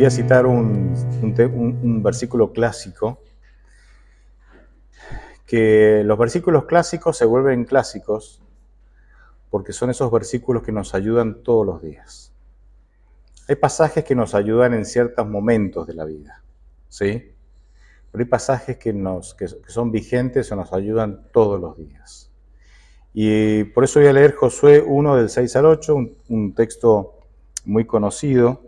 voy a citar un versículo clásico, que los versículos clásicos se vuelven clásicos porque son esos versículos que nos ayudan todos los días. Hay pasajes que nos ayudan en ciertos momentos de la vida, ¿sí? Pero hay pasajes que son vigentes o nos ayudan todos los días. Y por eso voy a leer Josué 1 del 6 al 8, un texto muy conocido.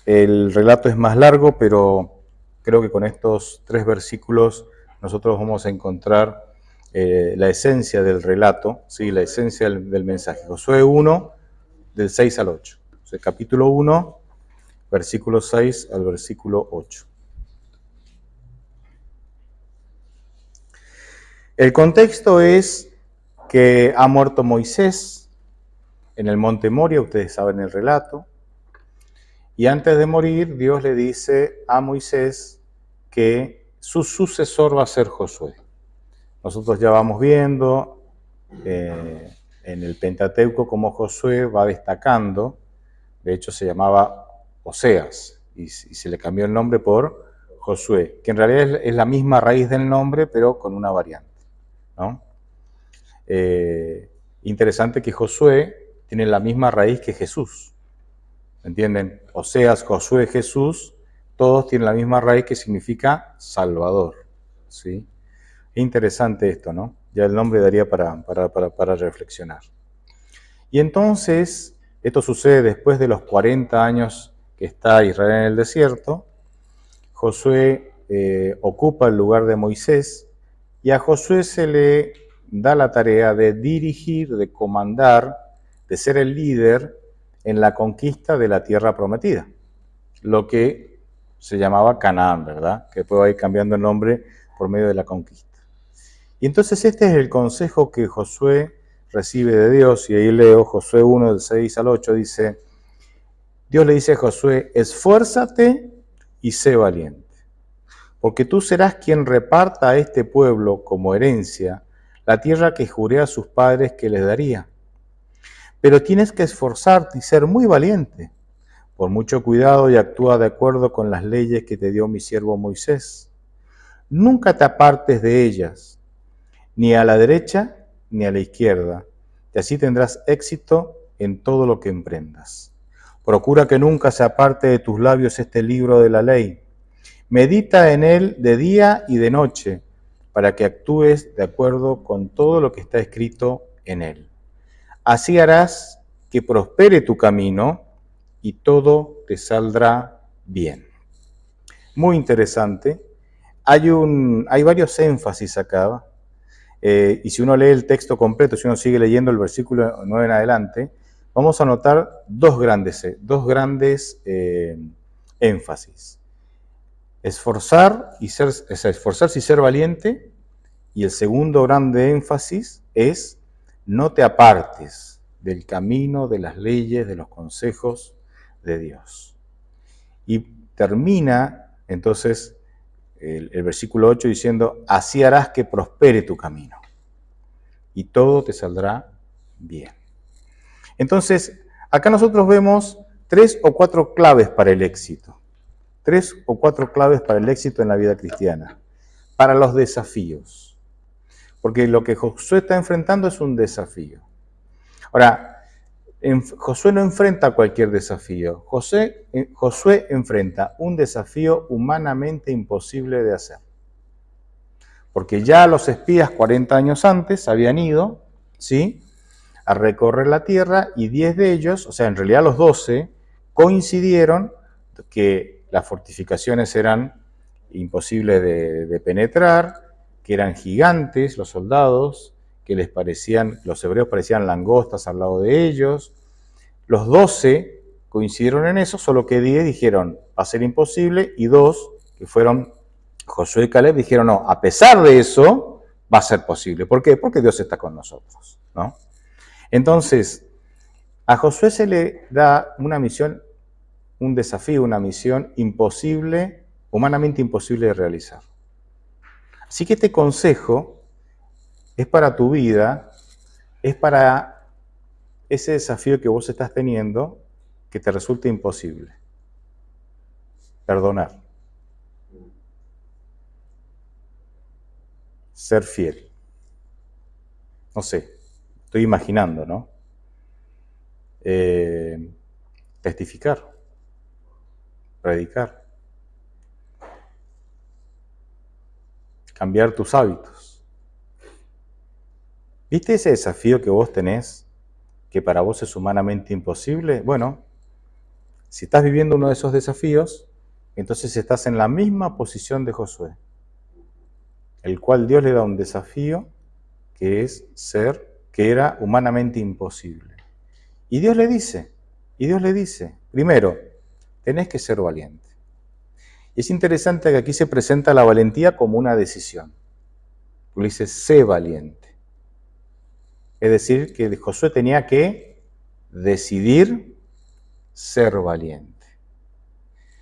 El relato es más largo, pero creo que con estos 3 versículos nosotros vamos a encontrar la esencia del relato, ¿sí? La esencia del mensaje. Josué 1, del 6 al 8. O sea, capítulo 1, versículo 6 al versículo 8. El contexto es que ha muerto Moisés en el monte Moria, ustedes saben el relato, y antes de morir Dios le dice a Moisés que su sucesor va a ser Josué. Nosotros ya vamos viendo en el Pentateuco cómo Josué va destacando. De hecho se llamaba Oseas y se le cambió el nombre por Josué, que en realidad es la misma raíz del nombre pero con una variante, ¿no? Interesante que Josué tiene la misma raíz que Jesús, ¿entienden? Oseas, Josué, Jesús, todos tienen la misma raíz que significa Salvador, ¿sí? Interesante esto, ¿no? Ya el nombre daría para reflexionar. Y entonces, esto sucede después de los 40 años que está Israel en el desierto. Josué ocupa el lugar de Moisés y a Josué se le da la tarea de dirigir, de comandar, de ser el líder en la conquista de la tierra prometida, lo que se llamaba Canaán, ¿verdad? Que después va a ir cambiando el nombre por medio de la conquista. Y entonces este es el consejo que Josué recibe de Dios, y ahí leo Josué 1, del 6 al 8, dice, Dios le dice a Josué, esfuérzate y sé valiente, porque tú serás quien reparta a este pueblo como herencia la tierra que juré a sus padres que les daría. Pero tienes que esforzarte y ser muy valiente. Pon mucho cuidado y actúa de acuerdo con las leyes que te dio mi siervo Moisés. Nunca te apartes de ellas, ni a la derecha ni a la izquierda, y así tendrás éxito en todo lo que emprendas. Procura que nunca se aparte de tus labios este libro de la ley. Medita en él de día y de noche, para que actúes de acuerdo con todo lo que está escrito en él. Así harás que prospere tu camino y todo te saldrá bien. Muy interesante. Hay varios énfasis acá. Y si uno lee el texto completo, si uno sigue leyendo el versículo 9 en adelante, vamos a notar dos grandes énfasis. Esforzarse y ser valiente, y el segundo grande énfasis es no te apartes del camino, de las leyes, de los consejos de Dios. Y termina entonces el versículo 8 diciendo, así harás que prospere tu camino y todo te saldrá bien. Entonces, acá nosotros vemos 3 o 4 claves para el éxito. 3 o 4 claves para el éxito en la vida cristiana. Para los desafíos. Porque lo que Josué está enfrentando es un desafío. Ahora, Josué no enfrenta cualquier desafío. Josué enfrenta un desafío humanamente imposible de hacer. Porque ya los espías 40 años antes habían ido, ¿sí?, a recorrer la tierra, y 10 de ellos, o sea, en realidad los 12, coincidieron que las fortificaciones eran imposibles de penetrar, que eran gigantes los soldados, que los hebreos parecían langostas al lado de ellos. Los 12 coincidieron en eso, solo que 10 dijeron, va a ser imposible, y 2, que fueron Josué y Caleb, dijeron, no, a pesar de eso, va a ser posible. ¿Por qué? Porque Dios está con nosotros, ¿no? Entonces, a Josué se le da una misión, un desafío, una misión imposible, humanamente imposible de realizar. Así que este consejo es para tu vida, es para ese desafío que vos estás teniendo, que te resulte imposible. Perdonar. Ser fiel. No sé, estoy imaginando, ¿no? Testificar. Predicar. Cambiar tus hábitos. ¿Viste ese desafío que vos tenés, que para vos es humanamente imposible? Bueno, si estás viviendo uno de esos desafíos, entonces estás en la misma posición de Josué, el cual Dios le da un desafío que es que era humanamente imposible. Y Dios le dice, primero, tenés que ser valiente. Y es interesante que aquí se presenta la valentía como una decisión. Le dice, sé valiente. Es decir, que Josué tenía que decidir ser valiente.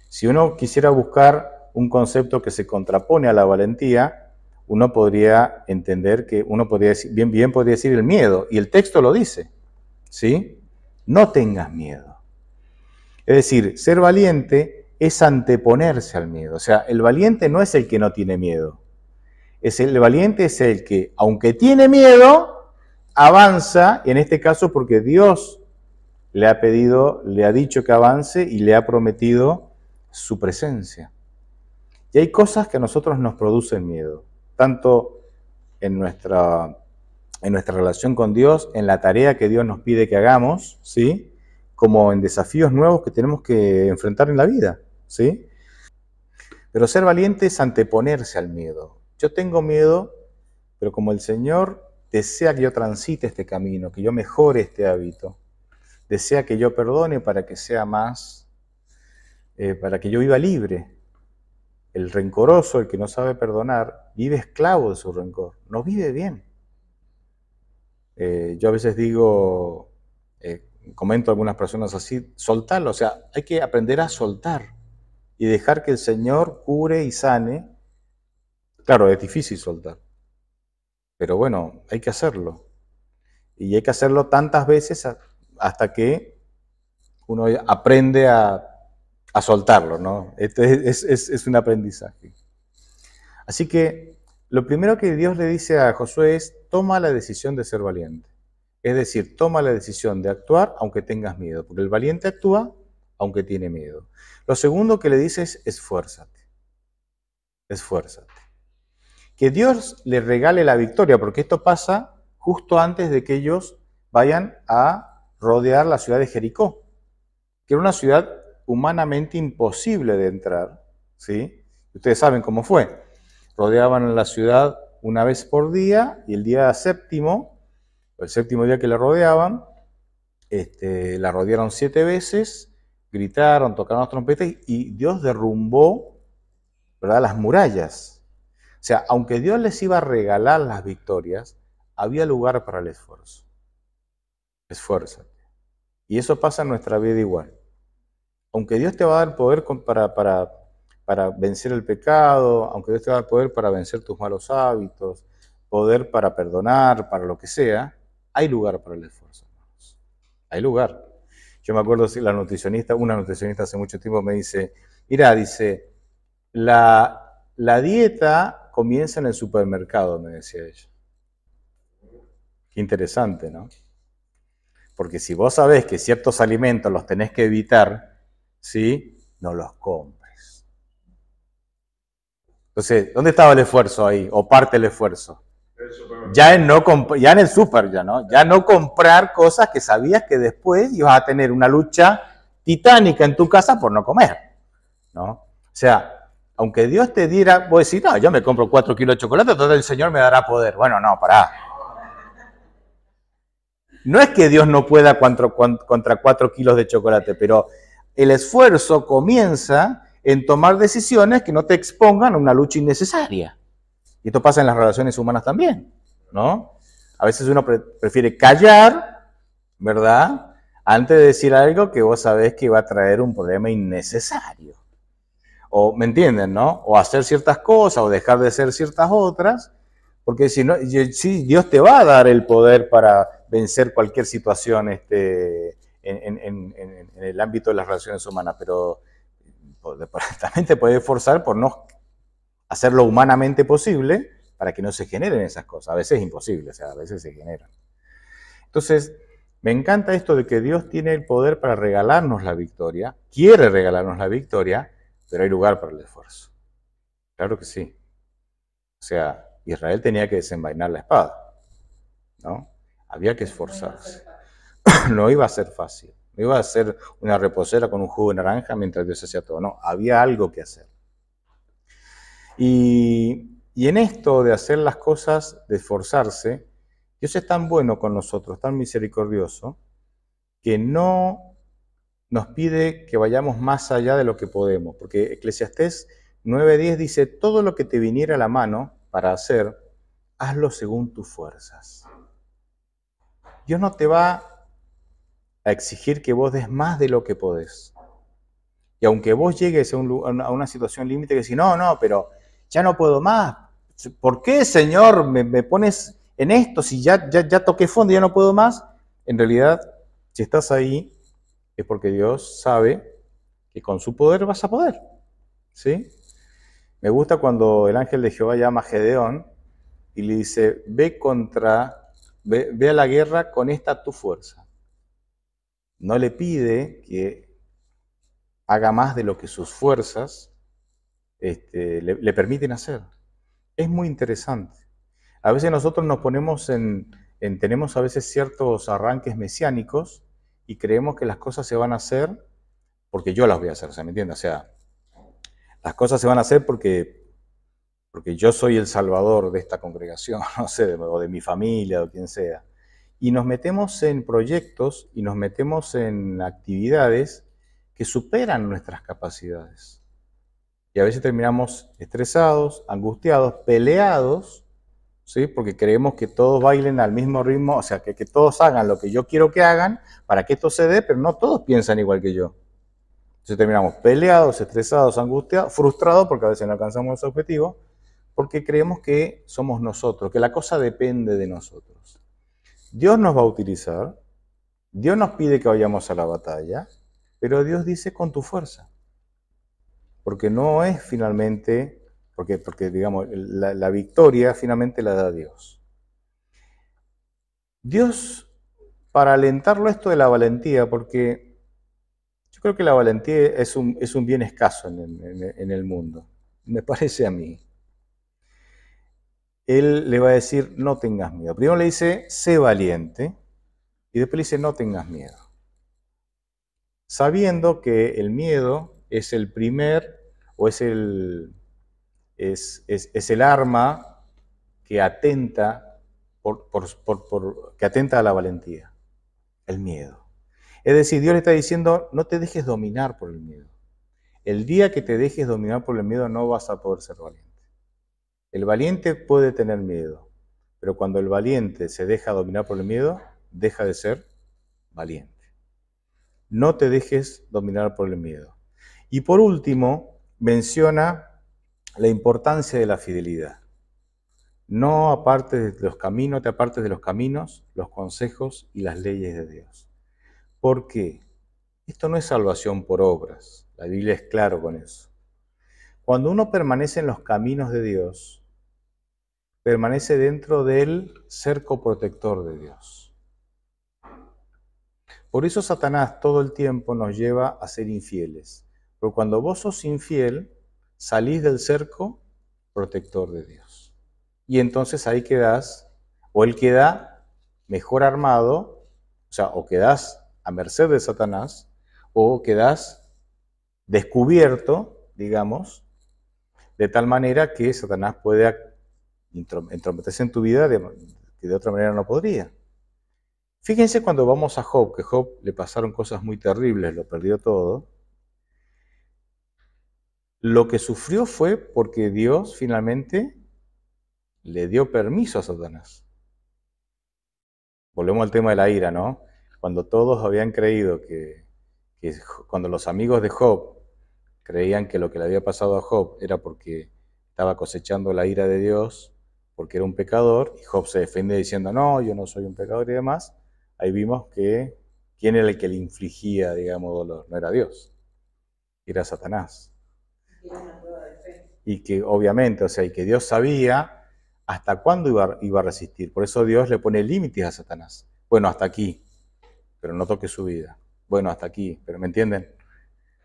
Si uno quisiera buscar un concepto que se contrapone a la valentía, uno podría entender que uno podría decir, bien podría decir el miedo, y el texto lo dice, ¿sí? No tengas miedo. Es decir, ser valiente es anteponerse al miedo. O sea, el valiente no es el que no tiene miedo. El valiente es el que, aunque tiene miedo, avanza, en este caso porque Dios le ha dicho que avance y le ha prometido su presencia. Y hay cosas que a nosotros nos producen miedo, tanto en nuestra relación con Dios, en la tarea que Dios nos pide que hagamos, ¿sí? Como en desafíos nuevos que tenemos que enfrentar en la vida, ¿sí? Pero ser valiente es anteponerse al miedo. Yo tengo miedo, pero como el Señor desea que yo transite este camino, que yo mejore este hábito, desea que yo perdone para que sea más, para que yo viva libre. El rencoroso, el que no sabe perdonar, vive esclavo de su rencor, no vive bien. Yo a veces digo, comento a algunas personas así, soltarlo, o sea, hay que aprender a soltar y dejar que el Señor cure y sane. Claro, es difícil soltar, pero bueno, hay que hacerlo. Y hay que hacerlo tantas veces hasta que uno aprende a soltarlo, ¿no? Este es un aprendizaje. Así que lo primero que Dios le dice a Josué es, toma la decisión de ser valiente. Es decir, toma la decisión de actuar aunque tengas miedo, porque el valiente actúa aunque tiene miedo. Lo segundo que le dice es, esfuérzate. Esfuérzate. Que Dios le regale la victoria, porque esto pasa justo antes de que ellos vayan a rodear la ciudad de Jericó, que era una ciudad humanamente imposible de entrar, ¿sí? Ustedes saben cómo fue. Rodeaban la ciudad una vez por día y el día séptimo, el séptimo día que la rodeaban, la rodearon 7 veces, gritaron, tocaron las trompetas y Dios derrumbó, ¿verdad?, las murallas. O sea, aunque Dios les iba a regalar las victorias, había lugar para el esfuerzo. Esfuérzate. Y eso pasa en nuestra vida igual. Aunque Dios te va a dar poder para vencer el pecado, aunque Dios te va a dar poder para vencer tus malos hábitos, poder para perdonar, para lo que sea, hay lugar para el esfuerzo, hermanos. Hay lugar. Yo me acuerdo, una nutricionista hace mucho tiempo me dice, mira, dice, la dieta comienza en el supermercado, me decía ella. Qué interesante, ¿no? Porque si vos sabés que ciertos alimentos los tenés que evitar, ¿sí?, no los compres. Entonces, ¿dónde estaba el esfuerzo ahí? O parte del esfuerzo. Ya en el súper, ¿no? Ya no comprar cosas que sabías que después ibas a tener una lucha titánica en tu casa por no comer, ¿no? O sea, aunque Dios te diera, vos decís, no, yo me compro 4 kilos de chocolate, entonces el Señor me dará poder. Bueno, no, pará. No es que Dios no pueda contra 4 kilos de chocolate, pero el esfuerzo comienza en tomar decisiones que no te expongan a una lucha innecesaria. Y esto pasa en las relaciones humanas también, ¿no? A veces uno prefiere callar, ¿verdad?, antes de decir algo que vos sabés que va a traer un problema innecesario. O, ¿me entienden, no? O hacer ciertas cosas o dejar de hacer ciertas otras, porque si no, sí, Dios te va a dar el poder para vencer cualquier situación en el ámbito de las relaciones humanas, pero también te puedes esforzar por no hacer lo humanamente posible para que no se generen esas cosas. A veces es imposible, o sea, a veces se generan. Entonces, me encanta esto de que Dios tiene el poder para regalarnos la victoria, quiere regalarnos la victoria, pero hay lugar para el esfuerzo. Claro que sí. O sea, Israel tenía que desenvainar la espada, ¿no? Había que esforzarse. No iba a ser fácil. No iba a ser una reposera con un jugo de naranja mientras Dios hacía todo. No, había algo que hacer. Y en esto de hacer las cosas, de esforzarse, Dios es tan bueno con nosotros, tan misericordioso, que no nos pide que vayamos más allá de lo que podemos. Porque Eclesiastés 9:10 dice, todo lo que te viniera a la mano para hacer, hazlo según tus fuerzas. Dios no te va a exigir que vos des más de lo que podés. Y aunque vos llegues a una situación límite que decís, no, pero ya no puedo más. ¿Por qué, Señor, me pones en esto si ya toqué fondo y ya no puedo más? En realidad, si estás ahí, es porque Dios sabe que con su poder vas a poder. ¿Sí? Me gusta cuando el ángel de Jehová llama a Gedeón y le dice, ve a la guerra con esta tu fuerza. No le pide que haga más de lo que sus fuerzas le permiten hacer. Es muy interesante. A veces nosotros nos ponemos tenemos a veces ciertos arranques mesiánicos y creemos que las cosas se van a hacer porque yo las voy a hacer, ¿se me entiende? O sea, las cosas se van a hacer porque yo soy el salvador de esta congregación, no sé, o de mi familia, o quien sea. Y nos metemos en proyectos y nos metemos en actividades que superan nuestras capacidades. Y a veces terminamos estresados, angustiados, peleados, ¿sí? Porque creemos que todos bailen al mismo ritmo, o sea, que todos hagan lo que yo quiero que hagan para que esto se dé, pero no todos piensan igual que yo. Entonces terminamos peleados, estresados, angustiados, frustrados porque a veces no alcanzamos ese objetivo, porque creemos que somos nosotros, que la cosa depende de nosotros. Dios nos va a utilizar, Dios nos pide que vayamos a la batalla, pero Dios dice con tu fuerza. Porque no es finalmente, porque digamos, la victoria finalmente la da Dios. Dios, para alentarlo esto de la valentía, porque yo creo que la valentía es un bien escaso en el mundo, me parece a mí. Él le va a decir, no tengas miedo. Primero le dice, sé valiente, y después le dice, no tengas miedo. Sabiendo que el miedo es el primer, o es el arma que atenta, que atenta a la valentía, el miedo. Es decir, Dios le está diciendo, no te dejes dominar por el miedo. El día que te dejes dominar por el miedo no vas a poder ser valiente. El valiente puede tener miedo, pero cuando el valiente se deja dominar por el miedo, deja de ser valiente. No te dejes dominar por el miedo. Y por último, menciona la importancia de la fidelidad. No apartes de los caminos, te apartes de los caminos, los consejos y las leyes de Dios. ¿Por qué? Esto no es salvación por obras. La Biblia es claro con eso. Cuando uno permanece en los caminos de Dios, permanece dentro del cerco protector de Dios. Por eso Satanás todo el tiempo nos lleva a ser infieles. Pero cuando vos sos infiel, salís del cerco protector de Dios. Y entonces ahí quedás, o él queda mejor armado, o sea, o quedás a merced de Satanás, o quedás descubierto, digamos, de tal manera que Satanás pueda entrometerse en tu vida que de otra manera no podría. Fíjense cuando vamos a Job, que a Job le pasaron cosas muy terribles, lo perdió todo. Lo que sufrió fue porque Dios finalmente le dio permiso a Satanás. Volvemos al tema de la ira, ¿no? Cuando todos habían creído cuando los amigos de Job creían que lo que le había pasado a Job era porque estaba cosechando la ira de Dios, porque era un pecador, y Job se defiende diciendo, no, yo no soy un pecador y demás, ahí vimos que ¿Quién era el que le infligía, digamos, dolor? No era Dios, era Satanás. Y que obviamente, o sea, y que Dios sabía hasta cuándo iba a resistir. Por eso Dios le pone límites a Satanás. Bueno, hasta aquí, pero no toque su vida. Bueno, hasta aquí, pero ¿me entienden?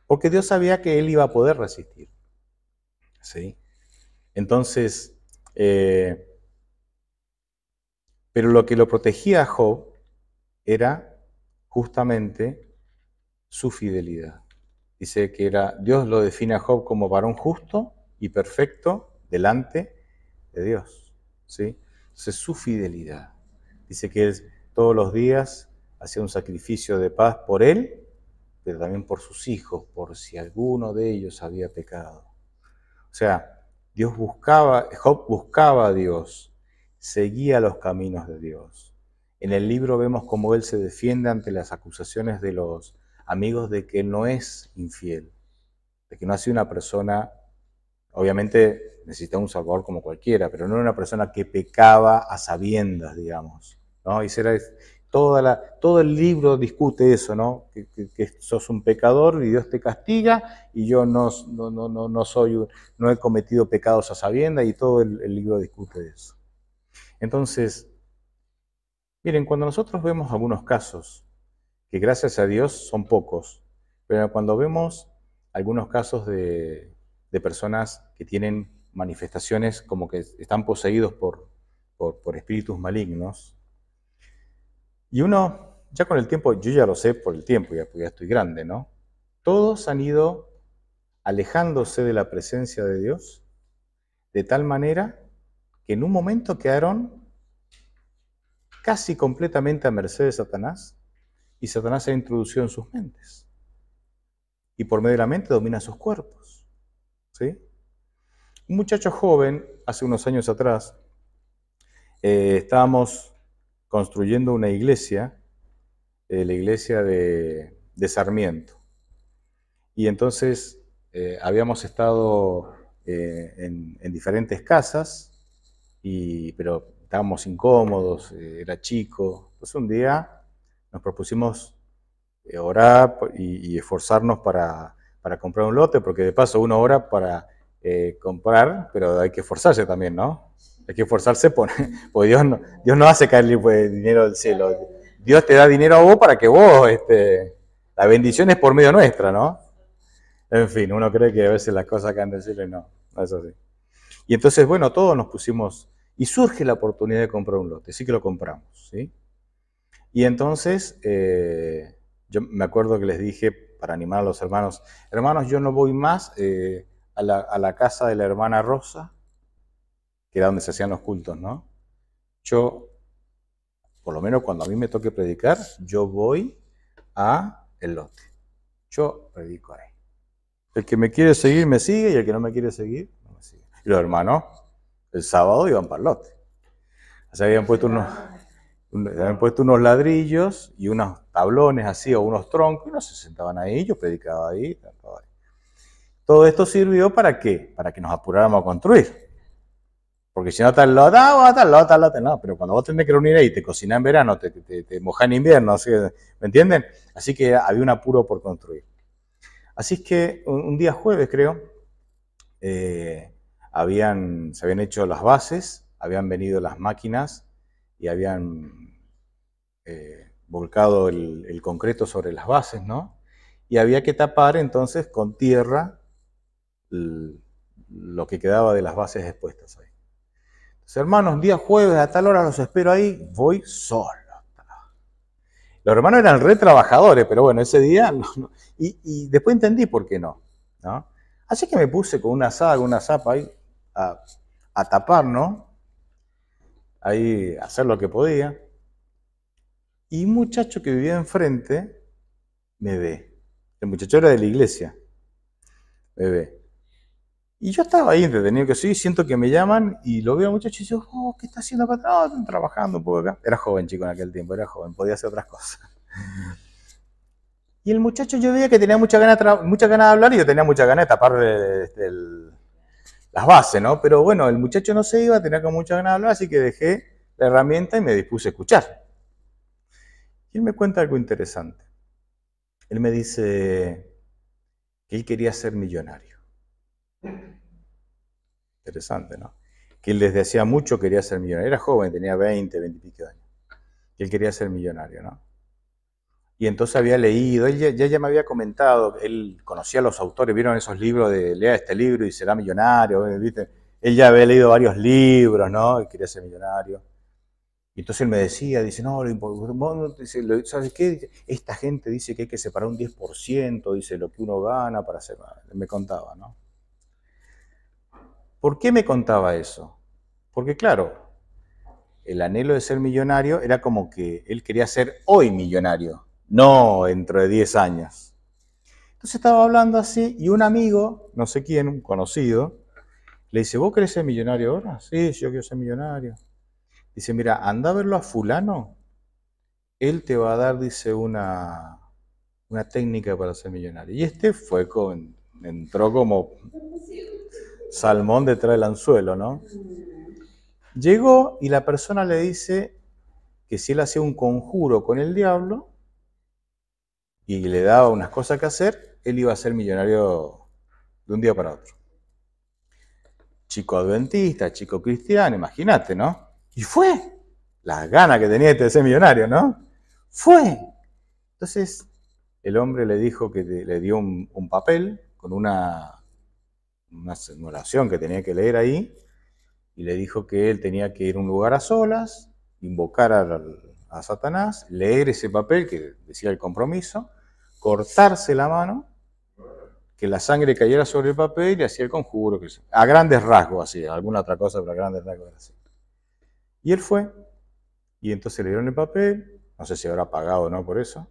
Porque Dios sabía que él iba a poder resistir. ¿Sí? Entonces, pero lo que lo protegía a Job era justamente su fidelidad. Dice que Dios lo define a Job como varón justo y perfecto delante de Dios. ¿Sí? Entonces, su fidelidad. Dice que él todos los días hacía un sacrificio de paz por él, pero también por sus hijos, por si alguno de ellos había pecado. O sea, Job buscaba a Dios, seguía los caminos de Dios. En el libro vemos cómo él se defiende ante las acusaciones de los amigos de que no es infiel, de que no ha sido una persona, obviamente necesitaba un salvador como cualquiera, pero no era una persona que pecaba a sabiendas, digamos, ¿no? Y todo el libro discute eso, ¿no? Que sos un pecador y Dios te castiga y yo no he cometido pecados a sabiendas, y todo el libro discute eso. Entonces, miren, cuando nosotros vemos algunos casos, que gracias a Dios son pocos, pero cuando vemos algunos casos de personas que tienen manifestaciones como que están poseídos por espíritus malignos, y uno, ya con el tiempo, yo ya lo sé por el tiempo, ya estoy grande, ¿no? Todos han ido alejándose de la presencia de Dios de tal manera que en un momento quedaron casi completamente a merced de Satanás, y Satanás se ha introducido en sus mentes. Y por medio de la mente domina sus cuerpos. ¿Sí? Un muchacho joven, hace unos años atrás, estábamos construyendo una iglesia, la iglesia de Sarmiento. Y entonces habíamos estado en diferentes casas, pero estábamos incómodos, era chico. Entonces un día nos propusimos orar y esforzarnos para comprar un lote, porque de paso uno ora para comprar, pero hay que esforzarse también, ¿no? Hay que esforzarse porque Dios no hace caer dinero del cielo. Dios te da dinero a vos para que vos, la bendición es por medio nuestra, ¿no? En fin, uno cree que a veces las cosas caen del cielo y no es así. Y entonces, bueno, todos nos pusimos, y surge la oportunidad de comprar un lote, sí que lo compramos, ¿sí? Y entonces, yo me acuerdo que les dije, para animar a los hermanos, yo no voy más a la casa de la hermana Rosa, que era donde se hacían los cultos, ¿no? Yo, por lo menos cuando a mí me toque predicar, yo voy a el lote. Yo predico ahí. El que me quiere seguir, me sigue, y el que no me quiere seguir, no me sigue. Y los hermanos, el sábado iban para el lote. O sea, habían puesto unos ladrillos y unos tablones así, o unos troncos, y no se sentaban ahí, yo predicaba ahí. Todo esto sirvió ¿para qué? Para que nos apuráramos a construir. Porque si no tal lote, no, pero cuando vos tenés que reunir ahí, te cocinás en verano, te mojás en invierno, ¿sí? ¿Me entienden? Así que había un apuro por construir. Así que un día jueves, creo, se habían hecho las bases, habían venido las máquinas y habían volcado el concreto sobre las bases, ¿no? Y había que tapar entonces con tierra lo que quedaba de las bases expuestas ahí. Entonces, hermanos, día jueves a tal hora los espero ahí, voy solo. Los hermanos eran re trabajadores, pero bueno, ese día no. Y después entendí por qué no, ¿no? Así que me puse con una zapa ahí a tapar, ¿no? Ahí a hacer lo que podía. Y un muchacho que vivía enfrente me ve. El muchacho era de la iglesia. Me ve. Y yo estaba ahí entretenido que sí, siento que me llaman y lo veo al muchacho y digo, oh, ¿qué está haciendo acá atrás? Oh, estoy trabajando un poco acá. Era joven, chico, en aquel tiempo, era joven, podía hacer otras cosas. Y el muchacho yo veía que tenía mucha ganas de hablar, y yo tenía mucha ganas de tapar las bases, ¿no? Pero bueno, el muchacho no se iba, tenía con mucha ganas de hablar, así que dejé la herramienta y me dispuse a escuchar. Y él me cuenta algo interesante. Él me dice que él quería ser millonario. Interesante, ¿no? Que él desde hacía mucho quería ser millonario. Era joven, tenía 20 y pico de años. Y él quería ser millonario, ¿no? Y entonces había leído, él ya me había comentado, él conocía a los autores, vieron esos libros de lea este libro y será millonario, ¿viste? Él ya había leído varios libros, ¿no? Y quería ser millonario. Y entonces él me decía, dice, no, ¿sabes qué? Dice, esta gente dice que hay que separar un 10%, dice, lo que uno gana para hacer. Me contaba, ¿no? ¿Por qué me contaba eso? Porque claro, el anhelo de ser millonario era como que él quería ser hoy millonario, no dentro de 10 años. Entonces estaba hablando así y un amigo, no sé quién, un conocido, le dice, ¿vos querés ser millonario ahora? Sí, yo quiero ser millonario. Dice, mira, anda a verlo a fulano, él te va a dar, dice, una técnica para ser millonario. Y este entró como salmón detrás del anzuelo, ¿no? Llegó y la persona le dice que si él hacía un conjuro con el diablo y le daba unas cosas que hacer, él iba a ser millonario de un día para otro. Chico adventista, chico cristiano, imagínate, ¿no? Y fue. Las ganas que tenía de ser millonario, ¿no? Fue. Entonces, el hombre le dijo que le dio un papel con una oración que tenía que leer ahí, y le dijo que él tenía que ir a un lugar a solas, invocar a Satanás, leer ese papel que decía el compromiso, cortarse la mano, que la sangre cayera sobre el papel y hacía el conjuro, a grandes rasgos, así, alguna otra cosa, pero a grandes rasgos era así. Y él fue, y entonces le dieron el papel, no sé si habrá pagado o no por eso,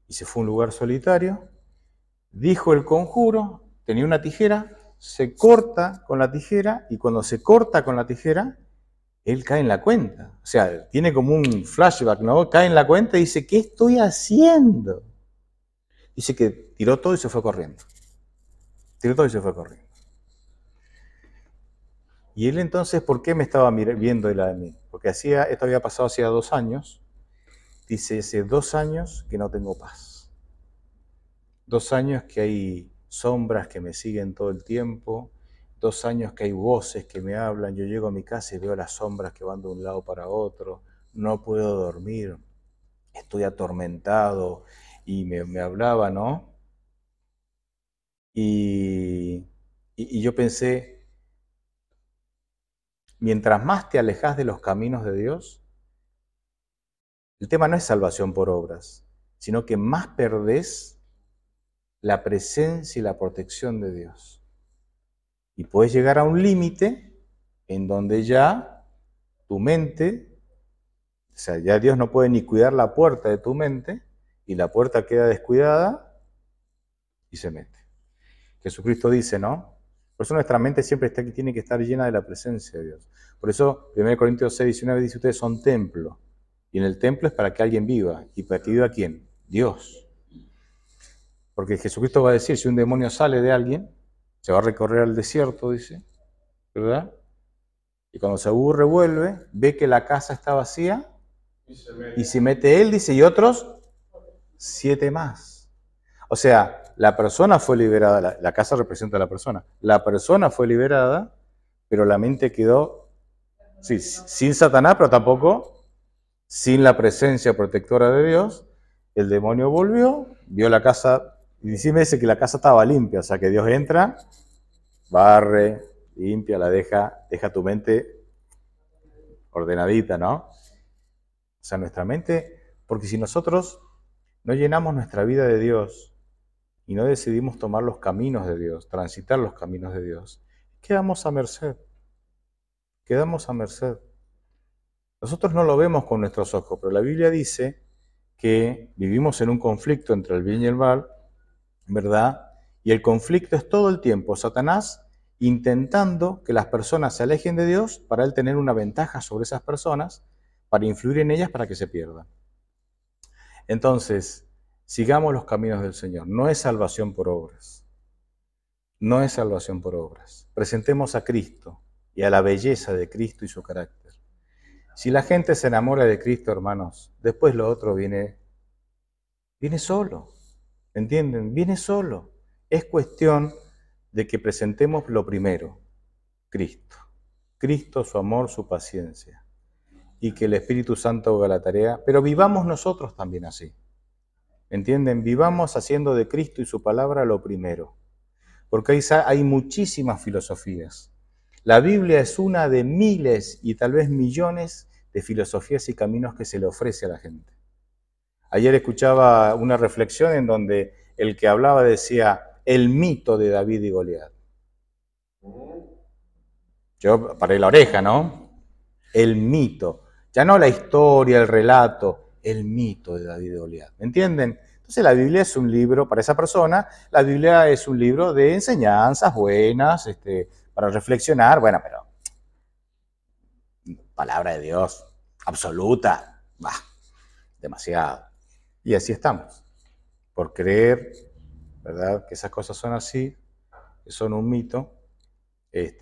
y se fue a un lugar solitario, dijo el conjuro, tenía una tijera, se corta con la tijera, y cuando se corta con la tijera, él cae en la cuenta. O sea, tiene como un flashback, ¿no? Cae en la cuenta y dice, ¿qué estoy haciendo? Dice que tiró todo y se fue corriendo. Tiró todo y se fue corriendo. Y él entonces, ¿por qué me estaba viendo él a mí? Porque esto había pasado hacía 2 años. Dice, hace 2 años que no tengo paz. 2 años que hay sombras que me siguen todo el tiempo. 2 años que hay voces que me hablan. Yo llego a mi casa y veo las sombras que van de un lado para otro. No puedo dormir. Estoy atormentado. Y me hablaba, ¿no? Y yo pensé, mientras más te alejas de los caminos de Dios, el tema no es salvación por obras, sino que más perdés la presencia y la protección de Dios. Y puedes llegar a un límite en donde ya tu mente, o sea, ya Dios no puede ni cuidar la puerta de tu mente, y la puerta queda descuidada y se mete. Jesucristo dice, ¿no? Por eso nuestra mente siempre tiene que estar llena de la presencia de Dios. Por eso 1 Corintios 6, 19 dice, ustedes son templo. Y en el templo es para que alguien viva. ¿Y para que viva quién? Dios. Porque Jesucristo va a decir, si un demonio sale de alguien, se va a recorrer al desierto, dice, ¿verdad? Y cuando se aburre, vuelve, ve que la casa está vacía, y se mete él, dice, y otros 7 más. O sea, la persona fue liberada, la casa representa a la persona. La persona fue liberada, pero la mente quedó, sí, sin Satanás, pero tampoco sin la presencia protectora de Dios. El demonio volvió, vio la casa, y sí me dice que la casa estaba limpia, o sea que Dios entra, barre, limpia, deja tu mente ordenadita, ¿no? O sea, nuestra mente, porque si nosotros no llenamos nuestra vida de Dios y no decidimos tomar los caminos de Dios, transitar los caminos de Dios, quedamos a merced. Quedamos a merced. Nosotros no lo vemos con nuestros ojos, pero la Biblia dice que vivimos en un conflicto entre el bien y el mal, ¿verdad? Y el conflicto es todo el tiempo Satanás intentando que las personas se alejen de Dios para él tener una ventaja sobre esas personas, para influir en ellas para que se pierdan. Entonces, sigamos los caminos del Señor. No es salvación por obras. No es salvación por obras. Presentemos a Cristo y a la belleza de Cristo y su carácter. Si la gente se enamora de Cristo, hermanos, después lo otro viene solo. ¿Me entienden? Viene solo. Es cuestión de que presentemos lo primero, Cristo. Cristo, su amor, su paciencia. Y que el Espíritu Santo haga la tarea, pero vivamos nosotros también así. ¿Me entienden? Vivamos haciendo de Cristo y su palabra lo primero. Porque hay muchísimas filosofías. La Biblia es una de miles y tal vez millones de filosofías y caminos que se le ofrece a la gente. Ayer escuchaba una reflexión en donde el que hablaba decía el mito de David y Goliat. Yo paré la oreja, ¿no? El mito. Ya no la historia, el relato, el mito de David y Goliat. ¿Me entienden? Entonces la Biblia es un libro, para esa persona, la Biblia es un libro de enseñanzas buenas, para reflexionar, bueno, pero palabra de Dios, absoluta, bah, demasiado. Y así estamos, por creer, ¿verdad?, que esas cosas son así, que son un mito.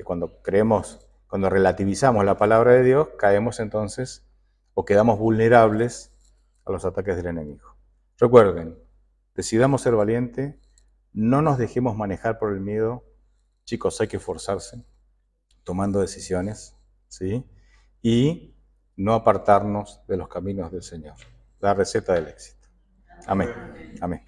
Cuando creemos, cuando relativizamos la palabra de Dios, caemos entonces o quedamos vulnerables a los ataques del enemigo. Recuerden, decidamos ser valientes, no nos dejemos manejar por el miedo. Chicos, hay que esforzarse, tomando decisiones, ¿sí? Y no apartarnos de los caminos del Señor. La receta del éxito. Amén. Amén.